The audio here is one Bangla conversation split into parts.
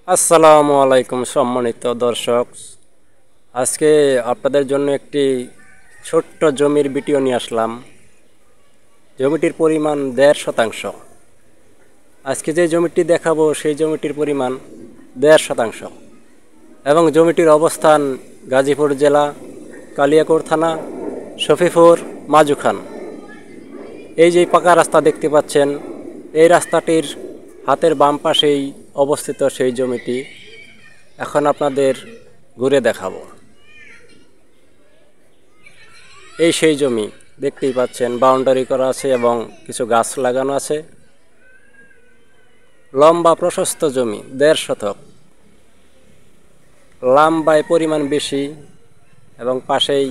আসসালামু আলাইকুম সম্মানিত দর্শক। আজকে আপনাদের জন্য একটি ছোট্ট জমির ভিডিও নিয়ে আসলাম। জমিটির পরিমাণ 1.5 শতাংশ। আজকে যে জমিটি দেখাবো সেই জমিটির পরিমাণ 1.5 শতাংশ এবং জমিটির অবস্থান গাজীপুর জেলা, কালিয়াকৈর থানা, শফিপুর মাজুখান। এই যে পাকা রাস্তা দেখতে পাচ্ছেন, এই রাস্তাটির হাতের বাম পাশেই অবস্থিত সেই জমিটি। এখন আপনাদের ঘুরে দেখাবো। এই সেই জমি দেখতেই পাচ্ছেন, বাউন্ডারি করা আছে এবং কিছু গাছ লাগানো আছে। লম্বা প্রশস্ত জমি, 1.5 শতক। লম্বায় পরিমাণ বেশি এবং পাশেই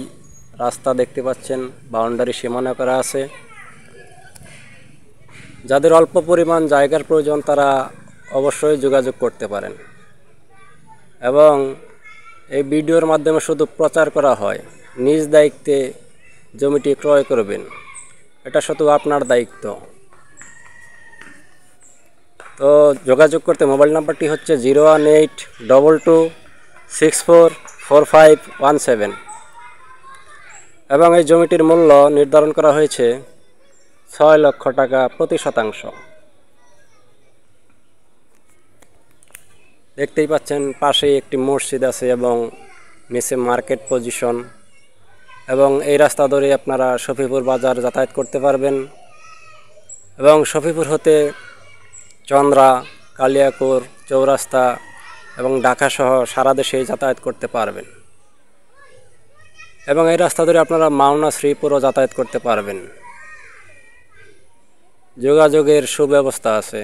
রাস্তা দেখতে পাচ্ছেন, বাউন্ডারি সীমানা করা আছে। যাদের অল্প পরিমাণ জায়গার প্রয়োজন তারা অবশ্যই যোগাযোগ করতে পারেন এবং এই ভিডিওর মাধ্যমে শুধু প্রচার করা হয়। নিজ দায়িত্বে জমিটি ক্রয় করবেন, এটা শুধু আপনার দায়িত্ব। তো যোগাযোগ করতে মোবাইল নাম্বারটি হচ্ছে 01822644517 এবং এই জমিটির মূল্য নির্ধারণ করা হয়েছে 6 লক্ষ টাকা প্রতি শতাংশ। দেখতেই পাচ্ছেন পাশেই একটি মসজিদ আছে এবং নিচে মার্কেট পজিশন এবং এই রাস্তা ধরে আপনারা শফিপুর বাজার যাতায়াত করতে পারবেন এবং শফিপুর হতে চন্দ্রা, কালিয়াকৈর, চৌরাস্তা এবং ঢাকা সহ সারা দেশে যাতায়াত করতে পারবেন এবং এই রাস্তা ধরে আপনারা মাওনা, শ্রীপুরও যাতায়াত করতে পারবেন। যোগাযোগের সুব্যবস্থা আছে।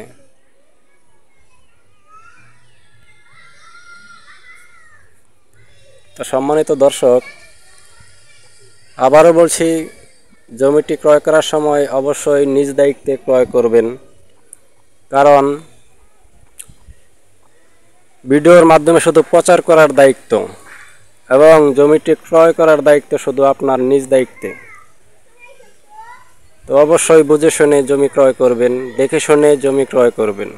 তো সম্মানিত দর্শক, আবারও বলছি, জমিটি ক্রয় করার সময় অবশ্যই নিজ দায়িত্বে ক্রয় করবেন, কারণ ভিডিওর মাধ্যমে শুধু প্রচার করার দায়িত্ব এবং জমিটি ক্রয় করার দায়িত্ব শুধু আপনার নিজ দায়িত্বে। তো অবশ্যই বুঝে শুনে জমি ক্রয় করবেন, দেখে শুনে জমি ক্রয় করবেন।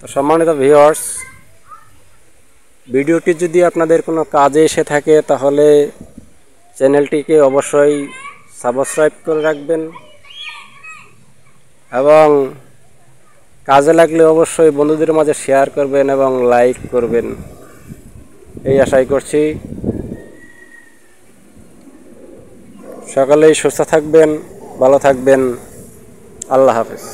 তো সম্মানিত ভিউয়ার্স, ভিডিওটি যদি আপনাদের কোনো কাজে এসে থাকে তাহলে চ্যানেলটিকে অবশ্যই সাবস্ক্রাইব করে রাখবেন এবং কাজে লাগলে অবশ্যই বন্ধুদের মাঝে শেয়ার করবেন এবং লাইক করবেন, এই আশাই করছি। সকালেই সুস্থ থাকবেন, ভালো থাকবেন। আল্লাহ হাফেজ।